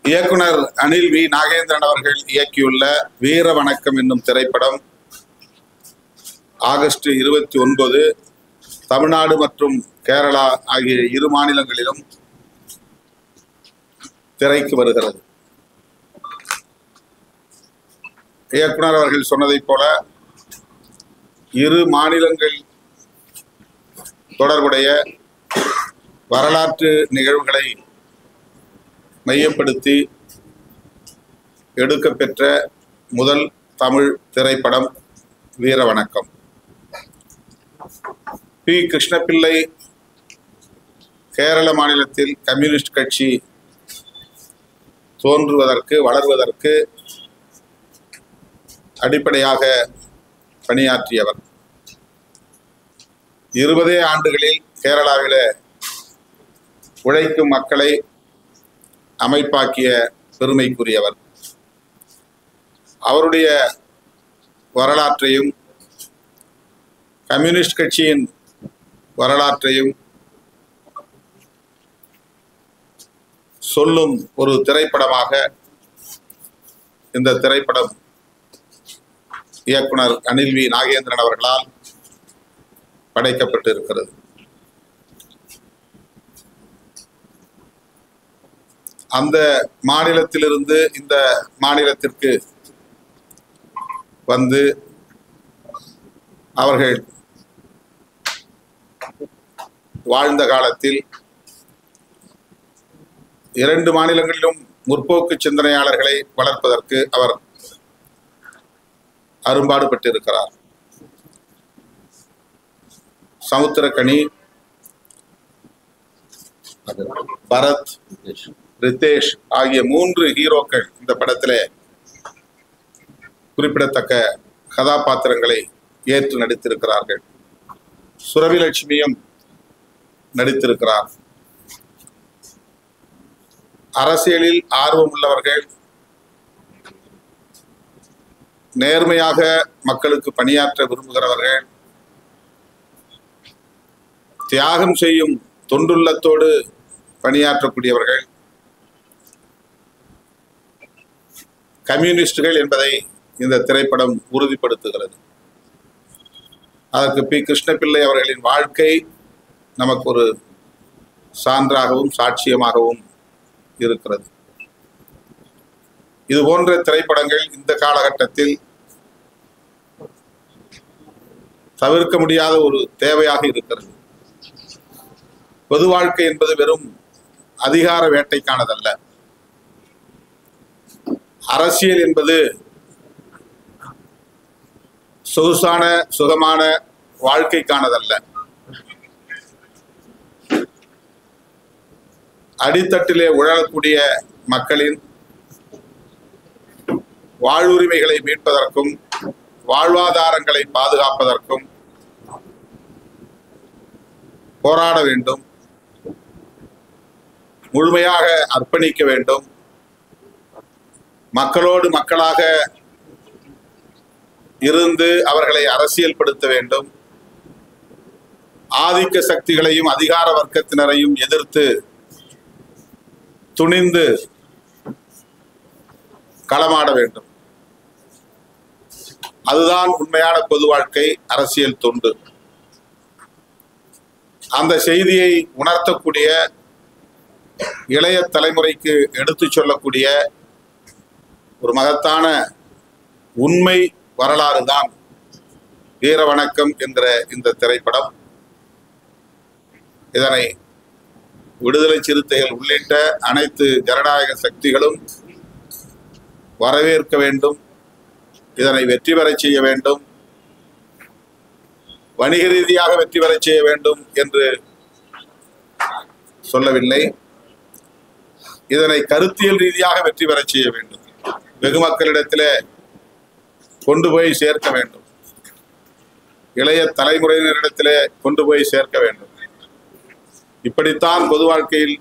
இயக்குனர் அனில் வி நாகேந்திரன் அவர்கள் இயக்கியுள்ள வீர வணக்கம் என்னும் திரைப்படம் ஆகஸ்ட் 29 தமிழ்நாடு மற்றும் கேரளா ஆகிய இரு மாநிலங்களிலும் திரைக்கு வருகிறது. இயக்குனர் அவர்கள் சொன்னதைப் போல இரு மாநிலங்கள் தொடர்புடைய வரலாற்று நிகழ்வுகளை மையப்படுத்தி எடுக்கப்பெற்ற முதல் தமிழ் திரைப்படம் வீர வணக்கம். பி. கிருஷ்ணபிள்ளை கேரள மாநிலத்தில் கம்யூனிஸ்ட் கட்சி தோன்றுவதற்கு வளர்வதற்கு அடிப்படையாக பணியாற்றியவர். 20 ஆண்டுகளில் கேரளாவில் உழைக்கும் மக்களை அமைப்பாக்கிய பெருமைக்குரியவர். அவருடைய வரலாற்றையும் கம்யூனிஸ்ட் கட்சியின் வரலாற்றையும் சொல்லும் ஒரு திரைப்படமாக இந்த திரைப்படம் இயக்குனர் அனில் வி நாகேந்திரன் அவர்களால் படைக்கப்பட்டு இருக்கிறது. அந்த மாநிலத்திலிருந்து இந்த மாநிலத்திற்கு வந்து அவர்கள் வாழ்ந்த காலத்தில் 2 மாநிலங்களிலும் முற்போக்கு சிந்தனையாளர்களை வளர்ப்பதற்கு அவர் அரும்பாடுபட்டிருக்கிறார். சமுத்திரக்கனி, பரத், ரித்தேஷ் ஆகிய 3 ஹீரோக்கள் இந்த படத்திலே குறிப்பிடத்தக்க கதாபாத்திரங்களை ஏற்று நடித்திருக்கிறார்கள். சுரவிலட்சுமியும் நடித்திருக்கிறார். அரசியலில் ஆர்வம் உள்ளவர்கள், நேர்மையாக மக்களுக்கு பணியாற்ற விரும்புகிறவர்கள், தியாகம் செய்யும் தொண்டுள்ளத்தோடு பணியாற்றக்கூடியவர்கள் கம்யூனிஸ்டுகள் என்பதை இந்த திரைப்படம் உறுதிப்படுத்துகிறது. அதற்கு பி. கிருஷ்ணபிள்ளை அவர்களின் வாழ்க்கை நமக்கு ஒரு சான்றாகவும் சாட்சியமாகவும் இருக்கிறது. இது போன்ற திரைப்படங்கள் இந்த காலகட்டத்தில் தவிர்க்க முடியாத ஒரு தேவையாக இருக்கிறது. பொது வாழ்க்கை என்பது வெறும் அதிகார வேட்டைக்கானதல்ல. அரசியல் என்பது சொகுசான சுகமான வாழ்க்கைக்கானதல்ல. அடித்தட்டிலே உழலக்கூடிய மக்களின் வாழ்வுரிமைகளை மீட்பதற்கும் வாழ்வாதாரங்களை பாதுகாப்பதற்கும் போராட வேண்டும், முழுமையாக அர்ப்பணிக்க வேண்டும், மக்களோடு மக்களாக இருந்து அவர்களை அரசியல் படுத்த வேண்டும், ஆதிக்க சக்திகளையும் அதிகார வர்க்கத்தினரையும் எதிர்த்து துணிந்து களமாட வேண்டும். அதுதான் உண்மையான பொது வாழ்க்கை, அரசியல் தொண்டு. அந்த செய்தியை உணர்த்தக்கூடிய, இளைய தலைமுறைக்கு எடுத்துச் சொல்லக்கூடிய ஒரு மகத்தான உண்மை வரலாறு தான் வீர வணக்கம் என்கிற இந்த திரைப்படம். இதனை விடுதலை சிறுத்தைகள் உள்ளிட்ட அனைத்து ஜனநாயக சக்திகளும் வரவேற்க வேண்டும், இதனை வெற்றி பெறச் செய்ய வேண்டும், வணிக ரீதியாக வெற்றி பெறச் செய்ய வேண்டும் என்று சொல்லவில்லை. இதனை கருத்தியல் ரீதியாக வெற்றி பெறச் செய்ய வேண்டும், வெகு மக்களிடத்திலே கொண்டு போய் சேர்க்க வேண்டும், இளைய தலைமுறையினரிடத்திலே கொண்டு போய் சேர்க்க வேண்டும். இப்படித்தான் பொது வாழ்க்கையில்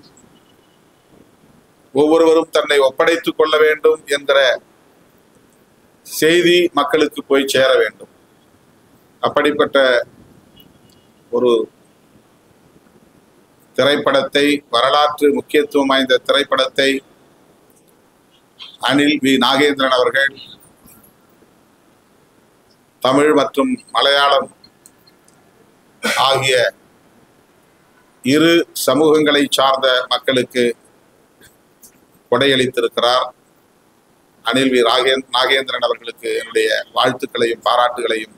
ஒவ்வொருவரும் தன்னை ஒப்படைத்துக் கொள்ள வேண்டும் என்கிற செய்தி மக்களுக்கு போய் சேர வேண்டும். அப்படிப்பட்ட ஒரு திரைப்படத்தை, வரலாற்று முக்கியத்துவம் வாய்ந்த திரைப்படத்தை அனில் வி நாகேந்திரன் அவர்கள் தமிழ் மற்றும் மலையாளம் ஆகிய இரு சமூகங்களை சார்ந்த மக்களுக்கு கொடையளித்திருக்கிறார். அனில் வி நாகேந்திரன் அவர்களுக்கு என்னுடைய வாழ்த்துக்களையும் பாராட்டுகளையும்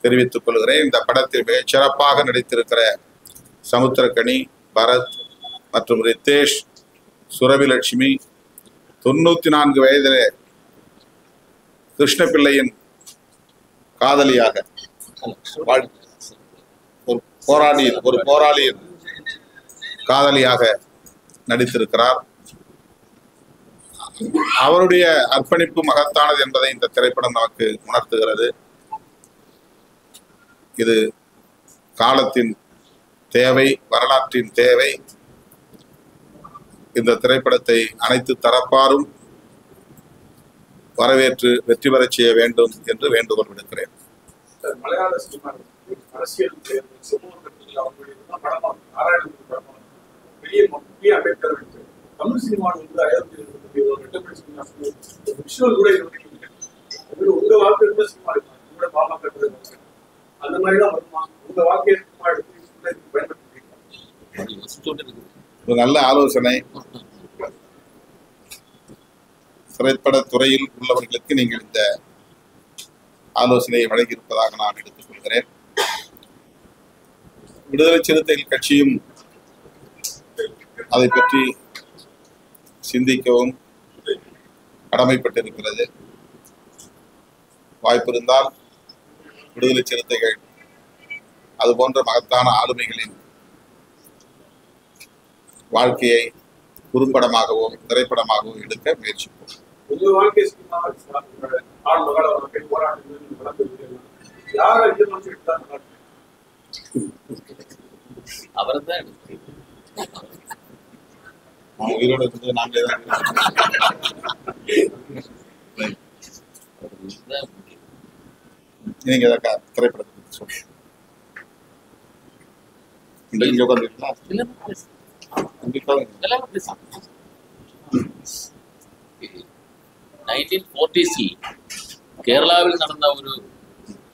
தெரிவித்துக் கொள்கிறேன். இந்த படத்தில் மிகச் சிறப்பாக நடித்திருக்கிற சமுத்திரக்கனி, பரத் மற்றும் ரித்தேஷ், சுரபிலட்சுமி, 94 வயதிலே கிருஷ்ணபிள்ளையின் காதலியாக ஒரு போராளியின் காதலியாக நடித்திருக்கிறார். அவருடைய அர்ப்பணிப்பு மகத்தானது என்பதை இந்த திரைப்படம் நமக்கு உணர்த்துகிறது. இது காலத்தின் தேவை, வரலாற்றின் தேவை. இந்த திரைப்படத்தை அனைத்து தரப்பாரும் வரவேற்று வெற்றி பெறச் செய்ய வேண்டும் என்று வேண்டுகோள் விடுக்கிறேன். மலையாள சினிமா அரசியல் பெரிய முக்கிய அம்பேத்கர் தமிழ் சினிமாவில் விஷுவல் கூட உங்க வாழ்க்கை இருந்த சினிமா கூட பாமக அந்த மாதிரி தான் வருமா? உங்க வாழ்க்கையை சினிமா எடுத்து பயன்படுத்தி நல்ல ஆலோசனை. திரைப்பட துறையில் உள்ளவர்களுக்கு நீங்கள் இந்த ஆலோசனையை வழங்கியிருப்பதாக நான் எடுத்துக் கொள்கிறேன். விடுதலை சிறுத்தைகள் கட்சியும் அதை பற்றி சிந்திக்கவும் கடமைப்பட்டிருக்கிறது. வாய்ப்பு இருந்தால் விடுதலை சிறுத்தைகள் அது போன்ற மகத்தான ஆளுமைகளின் வாழ்க்கையை குறும்படமாகவும் திரைப்படமாகவும் எடுக்க முயற்சிப்போம். அவர்தான் உயிரோடு இருந்து நாங்களே தான் நீங்க திரைப்படத்தை சொல்லுங்க. இங்க உட்காந்துருக்கலாம். 1940s கேரளாவில் நடந்த ஒரு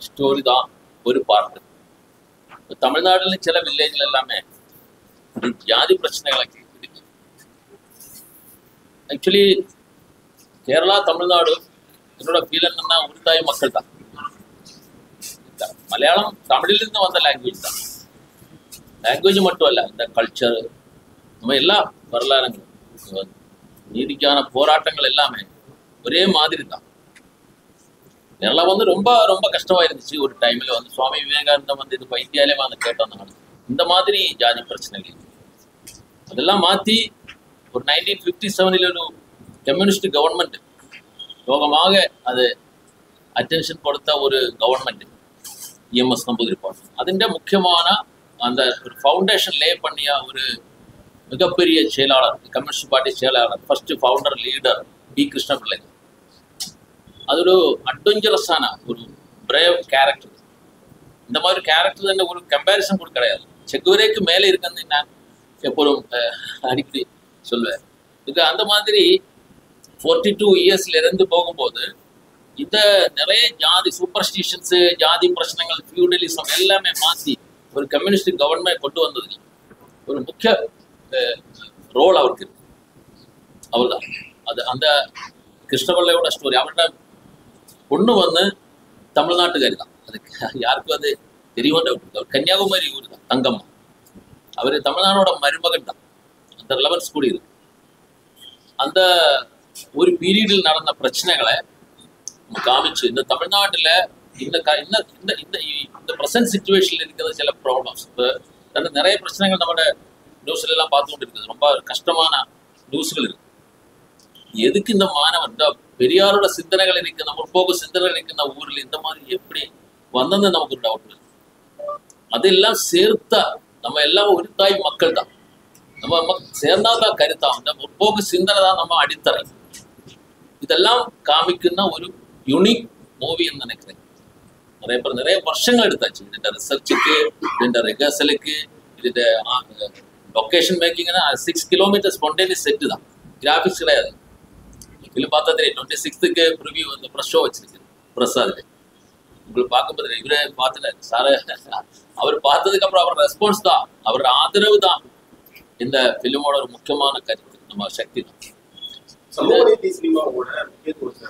ஸ்டோரி தான் ஒரு பார்ட். தமிழ்நாடுல சில வில்லேஜ்ல எல்லாமே ஜாதி பிரச்சனைகளை இருக்கு. ஆக்சுவலி கேரளா, தமிழ்நாடு என்னோட ஃபீல் என்னன்னா ஒரு தாய் மக்கள் தான். மலையாளம் தமிழிலிருந்து வந்த லாங்குவேஜ் தான். லாங்குவேஜ் மட்டும் அல்ல, இந்த கல்ச்சர், நம்ம எல்லா வரலாறுங்களும், நீதிக்கான போராட்டங்கள் எல்லாமே ஒரே மாதிரி தான். இதெல்லாம் வந்து ரொம்ப ரொம்ப கஷ்டமா இருந்துச்சு. ஒரு டைம்ல வந்து சுவாமி விவேகானந்தம் வந்து இது பைத்தியாலயமா வந்து கேட்டோம். இந்த மாதிரி ஜாதி பிரச்சனைகள் அதெல்லாம் மாற்றி ஒரு 1957 ஒரு கம்யூனிஸ்ட் கவர்மெண்ட் யோகமாக அது அட்டென்ஷன் கொடுத்த ஒரு கவர்மெண்ட் EMS நம்பூதிரிப்பாடு. അതിൻ്റെ முக்கியமான அந்த ஒரு ஃபவுண்டேஷன் லே பண்ணிய ஒரு மிகப்பெரிய செயலாளர், கம்யூனிஸ்ட் பார்ட்டி செயலாளர், first founder leader P Krishnapillai. அது ஒரு அட்வென்ச்சரஸான ஒரு பிரேவ் கேரக்டர். இந்த மாதிரி கேரக்டர் തന്നെ ஒரு கம்பேரிசன் கூட கிடையாது. செக்குவரேக்கு மேலே இருக்குன்னு நான் எப்போதும் அடிக்கடி சொல்லுவேன். இது அந்த மாதிரி 42 இயர்ஸ்ல இருந்து போகும்போது இந்த நிறைய ஜாதி சூப்பர்ஸ்டிஷன்ஸு, ஜாதி பிரச்சனைகள், ஃபியூடலிசம் எல்லாமே மாற்றி ஒரு கம்யூனிஸ்ட் கவர்மெண்ட் கொண்டு வந்தது ஒரு முக்கிய ரோல் அவருக்கு இருக்கு. அவர் தான் அது அந்த கிருஷ்ணபிள்ளையோட ஸ்டோரி. அவரோட பொண்ணு வந்து தமிழ்நாட்டுக்காரி தான். அதுக்கு யாருக்கும் அது தெரியும். அவர் கன்னியாகுமரி ஊர் தான், தங்கம்மா. அவர் தமிழ்நாடோட மருமகன் தான். அந்த ரிலவன்ஸ் கூட இருக்கு. அந்த ஒரு பீரியடில் நடந்த பிரச்சனைகளை காமிச்சு இந்த தமிழ்நாட்டில் இந்த ப்ரெசன்ட் சிச்சுவேஷன்ல இருக்கிற சில ப்ராப்ளம்ஸ், இப்போ நிறைய பிரச்சனைகள் நம்மளோட நியூஸ்ல எல்லாம் பார்த்துக்கிட்டு இருக்குது. ரொம்ப கஷ்டமான நியூஸ்கள் இருக்கு. எதுக்கு இந்த மாணவன் இந்த பெரியாரோட சிந்தனைகள் இருக்கு, நம்ம போக்கு சிந்தனைகள் இருக்கிற ஊர்ல இந்த மாதிரி எப்படி வந்தது நமக்கு ஒரு டவுட் இருக்கு. அதெல்லாம் சேர்த்தா நம்ம எல்லாம் ஒரு தாய் மக்கள் தான். நம்ம சேர்ந்தாதான் கருத்தாம். இந்த முற்போக்கு சிந்தனை தான் நம்ம அடித்தரை. இதெல்லாம் காமிக்குன்னா ஒரு யூனிக் மூவி എന്ന് நினைக்கிறேன். நிறைய வருஷங்கள் எடுத்தாச்சு ഇതിന്റെ റിസർച്ചുக்கு, ഇതിന്റെ റിഹേഴ്സலுக்கு, ഇതിന്റെ லொக்கேஷன் மேக்கிங்னா 6 கிலோமீட்டர் ஸ்பான்டேனியஸ் செட்டு தான், கிராஃபிக்ஸ் கிடையாது. ஃபிலிம் பார்த்தா தெரியும். 26க்கு ப்ரிவியூ வந்து ப்ரெஸ் ஷோ வச்சிருக்கு பிரசாத். உங்களுக்கு பார்க்கும்போது இவரே பார்த்துல சார் அவர் பார்த்ததுக்கு அப்புறம் அவர் ரெஸ்பான்ஸ் தான், அவர் ஆதரவு தான் இந்த ஃபிலிமோட ஒரு முக்கியமான கருத்து, நம்ம சக்தி தான். சமூக நீதி சினிமாவோட முக்கியத்துவத்தை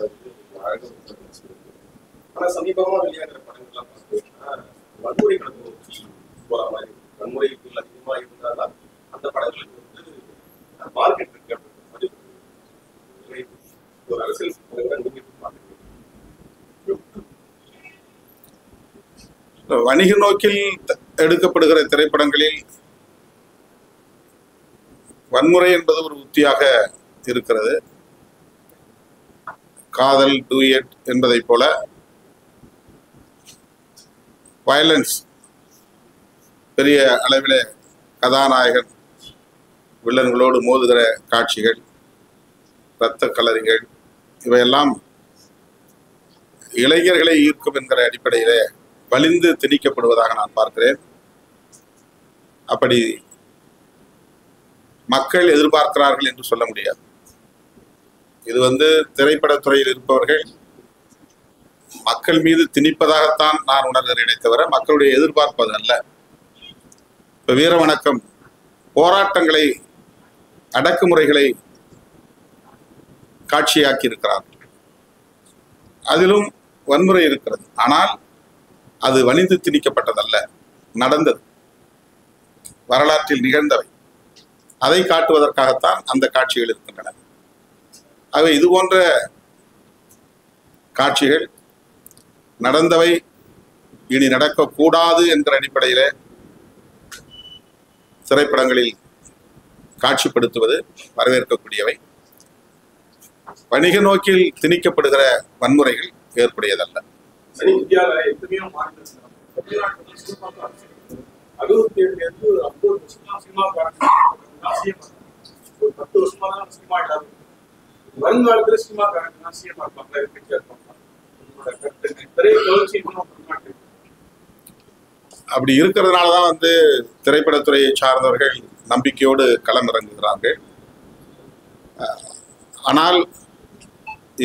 ஆனா சமீபமா வெளியாகிற படங்கள்லாம் பார்த்தீங்கன்னா வன்முறை கடந்து நோக்கி போற மாதிரி, வன்முறைகள் அதிகமா இருந்தால்தான் அந்த படங்களுக்கு வந்து மார்க்கெட் இருக்கு அப்படின்னு ஒரு அரசியல் வணிக நோக்கில் எடுக்கப்படுகிற திரைப்படங்களில் வன்முறை என்பது ஒரு உத்தியாக இருக்கிறது. காதல், டூயட் என்பதை போல வயலன்ஸ், பெரிய அளவில் கதாநாயகன் வில்லன்களோடு மோதுகிற காட்சிகள், இரத்த கலரிகள், இவையெல்லாம் இளைஞர்களை ஈர்க்கும் என்கிற அடிப்படையிலே வலிந்து திணிக்கப்படுவதாக நான் பார்க்கிறேன். அப்படி மக்கள் எதிர்பார்க்கிறார்கள் என்று சொல்ல முடியாது. இது வந்து திரைப்படத்துறையில் இருப்பவர்கள் மக்கள் மீது திணிப்பதாகத்தான் நான் உணர்கிறேனே தவிர மக்களுடைய எதிர்பார்ப்பது அல்ல. இப்ப வீர வணக்கம் போராட்டங்களை, அடக்குமுறைகளை காட்சியாக்கி இருக்கிறார்கள். அதிலும் வன்முறை இருக்கிறது. ஆனால் அது வலிந்து திணிக்கப்பட்டதல்ல, நடந்தது, வரலாற்றில் நிகழ்ந்தவை. அதை காட்டுவதற்காகத்தான் அந்த காட்சிகள் இருக்கின்றன. ஆகவே இது போன்ற காட்சிகள் நடந்தவை, இனி நடக்கக்கூடாது என்கிற அடிப்படையிலே திரைப்படங்களில் காட்சிப்படுத்துவது வரவேற்கக்கூடியவை. வணிக நோக்கில் திணிக்கப்படுகிற வன்முறைகள் ஏற்புடையதல்ல. இந்தியாவில் எத்தனையோ மாநிலங்கள் ஒரு 10 வருஷமா தான் சினிமா இல்லாது வருங்காலத்துல சினிமா சினிமா அப்படி இருக்கிறதுனாலதான் வந்து திரைப்படத்துறையை சார்ந்தவர்கள் நம்பிக்கையோடு களம் இறங்குகிறார்கள். ஆனால்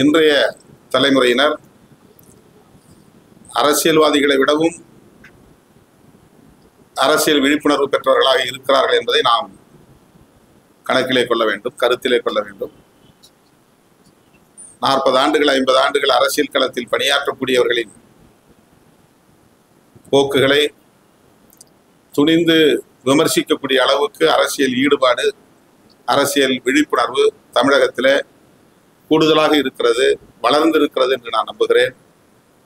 இன்றைய தலைமுறையினர் அரசியல்வாதிகளை விடவும் அரசியல் விழிப்புணர்வு பெற்றவர்களாக இருக்கிறார்கள் என்பதை நாம் கணக்கிலே கொள்ள வேண்டும், கருத்திலே கொள்ள வேண்டும். 40 ஆண்டுகள் 50 ஆண்டுகள் அரசியல் களத்தில் பணியாற்றக்கூடியவர்களின் போக்குகளை துணிந்து விமர்சிக்கக்கூடிய அளவுக்கு அரசியல் ஈடுபாடு, அரசியல் விழிப்புணர்வு தமிழகத்தில் கூடுதலாக இருக்கிறது, வளர்ந்திருக்கிறது என்று நான் நம்புகிறேன்.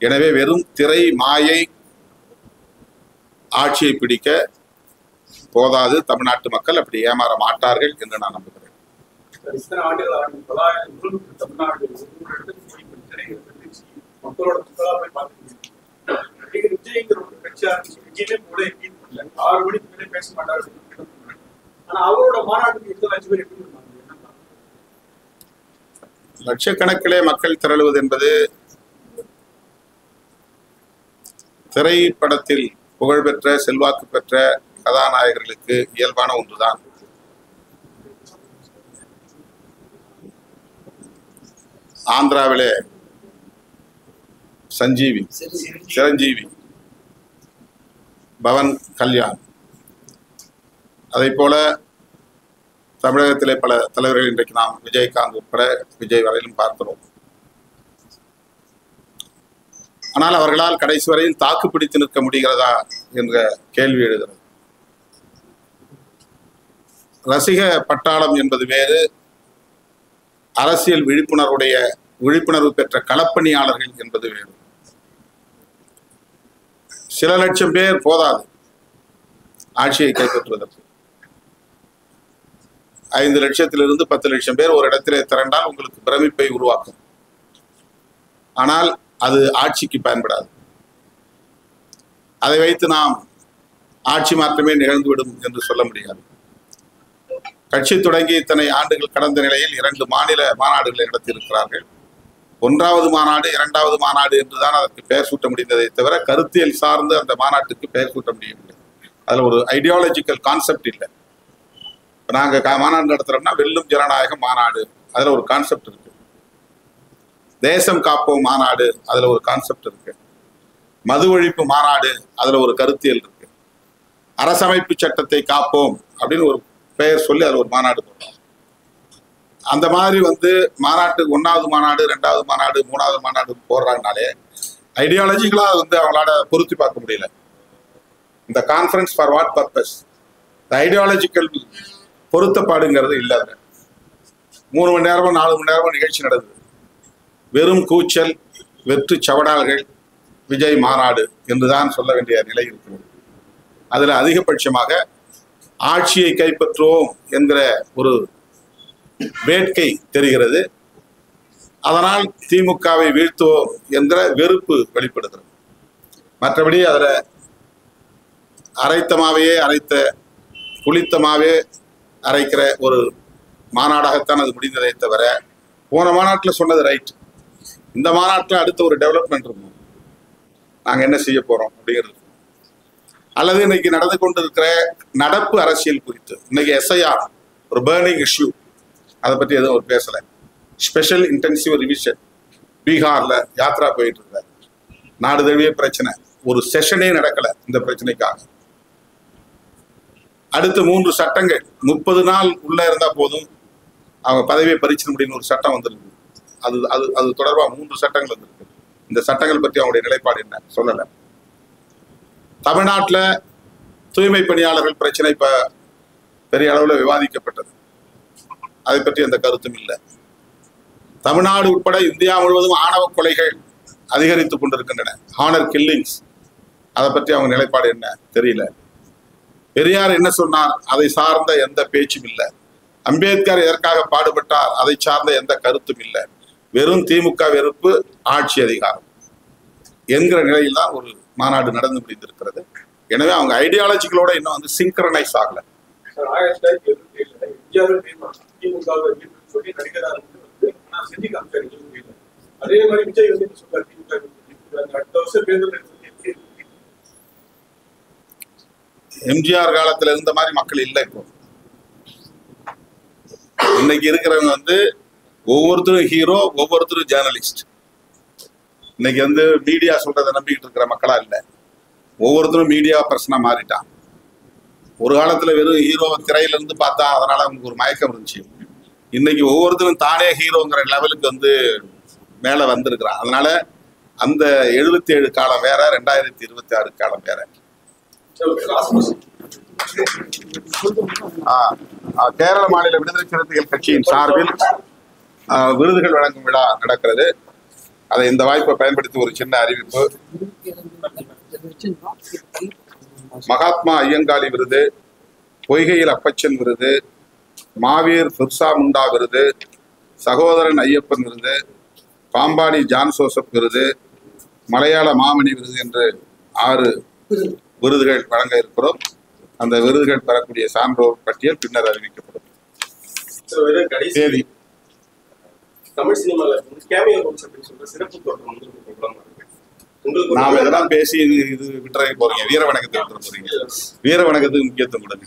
எனவே வெறும் திரை மாயை ஆட்சியை பிடிக்க போதாது. தமிழ்நாட்டு மக்கள் அப்படி ஏமாற மாட்டார்கள் என்று நான் நம்புகிறேன். லட்சக்கணக்கிலே மக்கள் திரளுவது என்பது திரைப்படத்தில் புகழ்பெற்ற செல்வாக்கு பெற்ற கதாநாயகர்களுக்கு இயல்பான ஒன்றுதான். ஆந்திராவிலே சிரஞ்சீவி, பவன் கல்யாண், அதை போல தமிழகத்திலே பல தலைவர்கள் இன்றைக்கு நாம் விஜயகாந்த் உட்பட விஜய் வரையிலும் பார்க்கிறோம். ஆனால் அவர்களால் கடைசி வரையில் தாக்கு பிடித்து நிற்க முடிகிறதா என்ற கேள்வி எழுகிறது. ரசிக பட்டாளம் என்பது வேறு, அரசியல் விழிப்புணர்வு பெற்ற களப்பணியாளர்கள் என்பது வேறு. சில லட்சம் பேர் போதாது ஆட்சியை கைப்பற்றுவதற்கு. 5 லட்சத்திலிருந்து 10 லட்சம் பேர் ஒரு இடத்திலே திரண்டால் உங்களுக்கு பிரமிப்பை உருவாக்கும். ஆனால் அது ஆட்சிக்கு பயன்படாது. அதை வைத்து நாம் ஆட்சி மாற்றமே நிகழ்ந்துவிடும் என்று சொல்ல முடியாது. கட்சி தொடங்கி இத்தனை ஆண்டுகள் கடந்த நிலையில் 2 மாநில மாநாடுகளை நடத்தியிருக்கிறார்கள். 1வது மாநாடு 2வது மாநாடு என்றுதான் அதற்கு பெயர் சூட்ட முடிந்ததை தவிர கருத்தியல் சார்ந்து அந்த மாநாட்டுக்கு பெயர் சூட்ட முடியவில்லை. அதுல ஒரு ஐடியாலஜிக்கல் கான்செப்ட் இல்லை. நாங்க மாநாடு நடத்துறோம்னா வெல்லும் ஜனநாயக மாநாடு, அதுல ஒரு கான்செப்ட் இருக்கு. தேசம் காப்போம் மாநாடு, அதுல ஒரு கான்செப்ட் இருக்கு. மது ஒழிப்பு மாநாடு, அதுல ஒரு கருத்தியல் இருக்கு. அரசமைப்பு சட்டத்தை காப்போம் அப்படின்னு ஒரு பெயர் சொல்லி அதுல ஒரு மாநாடு போடுறோம். அந்த மாதிரி மாநாட்டு 1வது மாநாடு, 2வது மாநாடு, 3வது மாநாடு போடுறாங்கனாலே ஐடியாலஜிகளா அவங்களால பொருத்தி பார்க்க முடியல. இந்த conference for what purpose, ideological பொருத்தப்பாடுங்கிறது இல்லாத 3 மணி நேரமோ 4 மணி நேரமோ நிகழ்ச்சி நடக்குது. வெறும் கூச்சல், வெற்று சவடால்கள், விஜய் மாநாடு என்றுதான் சொல்ல வேண்டிய நிலை இருக்கிறது. அதுல அதிகபட்சமாக ஆட்சியை கைப்பற்றுவோம் என்கிற ஒரு வேட்கை தெரிகிறது. அதனால் திமுகவை வீழ்த்துவோம் என்கிற வெறுப்பு வெளிப்படுகிறது. மற்றபடி அதுல அரைத்தமாவே அரைத்த புளித்தமாவே அரைக்கிற ஒரு மாநாடாகத்தான் அது முடிந்ததை தவிர, போன மாநாட்டில் சொன்னது ரைட், இந்த மாநாட்டில் அடுத்த ஒரு டெவலப்மெண்ட் இருக்கும், நாங்கள் என்ன செய்ய போறோம் அப்படிங்கிறது. அல்லது இன்னைக்கு நடந்து கொண்டிருக்கிற நடப்பு அரசியல் குறித்து, இன்னைக்கு எஸ்ஐஆர் ஒரு பர்னிங் இஷ்யூ, அதை பற்றி எதுவும் ஒரு பேசல. ஸ்பெஷல் இன்டென்சிவ் ரிவிஷன் பீகார்ல யாத்ரா போயிட்டு இருக்க, நாடு தழுவிய பிரச்சனை, ஒரு செஷனே நடக்கல இந்த பிரச்சனைக்காக. அடுத்து 3 சட்டங்கள் 30 நாள் உள்ள இருந்தா போதும் அவங்க பதவியை பறிச்சிட முடியும்னு ஒரு சட்டம் வந்திருக்கு. அது அது அது தொடர்பாக 3 சட்டங்கள் வந்திருக்கு. இந்த சட்டங்கள் பற்றி அவங்களுடைய நிலைப்பாடு என்ன சொல்லல. தமிழ்நாட்டில் தூய்மை பணியாளர்கள் பிரச்சனை இப்ப பெரிய அளவில் விவாதிக்கப்பட்டது, அதை பற்றி எந்த கருத்தும் இல்லை. தமிழ்நாடு உட்பட இந்தியா முழுவதும் ஆணவ கொலைகள் அதிகரித்துக் கொண்டிருக்கின்றன, ஹானர் கில்லிங்ஸ், அதை பற்றி அவங்க நிலைப்பாடு என்ன தெரியல. பெரியார் என்ன சொன்னார், அதை சார்ந்த எந்த பேச்சும் இல்லை. அம்பேத்கர் எதற்காக பாடுபட்டார், அதை சார்ந்த எந்த கருத்தும் இல்லை. வெறும் திமுக வெறுப்பு, ஆட்சி அதிகாரம் என்கிற நிலையில் தான் ஒரு மாநாடு நடந்து முடிந்திருக்கிறது. எனவே அவங்க ஐடியாலஜிகளோட இன்னும் சிங்க்ரனைஸ் ஆகல. அதே மாதிரி விஜய் எம்ஜிஆர் காலத்துல இருந்த மாதிரி மக்கள் இல்லை. இப்போ இன்னைக்கு இருக்கிறவங்க ஒவ்வொருத்தரும் ஹீரோ, ஒவ்வொருத்தரும் ஜேர்னலிஸ்ட். இன்னைக்கு மீடியா சொல்றதை நம்பிக்கிட்டு இருக்கிற மக்களா இல்லை, ஒவ்வொருத்தரும் மீடியா பர்சனா மாறிட்டான். ஒரு காலத்துல வெறும் ஹீரோவை திரையில இருந்து பார்த்தா அதனால அவங்களுக்கு ஒரு மயக்கம் இருந்துச்சு. இன்னைக்கு ஒவ்வொருத்தரும் தானே ஹீரோங்கிற லெவலுக்கு மேல வந்திருக்கிறான். அதனால அந்த 77 காலம் வேற, 2026 காலம் வேற. கேரள மாநில விடுதலை சிறுத்தைகள் கட்சியின் சார்பில் விருதுகள் வழங்கும் விழா நடக்கிறது. அதை இந்த வாய்ப்பை பயன்படுத்தி ஒரு சின்ன அறிவிப்பு. மகாத்மா ஐயங்காளி விருது, பொய்கையில் அப்பச்சன் விருது, மாவீர் பிர்சா முண்டா விருது, சகோதரன் ஐயப்பன் விருது, பாம்பாடி ஜான் சோசப் விருது, மலையாள மாமணி விருது என்று 6 விருதுகள் வழங்க இருக்கிறோம். அந்த விருதுகள் பெறக்கூடிய சான்றோர் பட்டியல் பின்னர் அறிவிக்கப்படும். தேதி தமிழ் சினிமால சிறப்பு தோற்றம் நாம இதெல்லாம் பேசி இது விட்டுற போறீங்க, வீர வணக்கத்தை விட்டுற போறீங்க. வீர வணக்கத்துக்கு முக்கியத்துவம் கொடுங்க.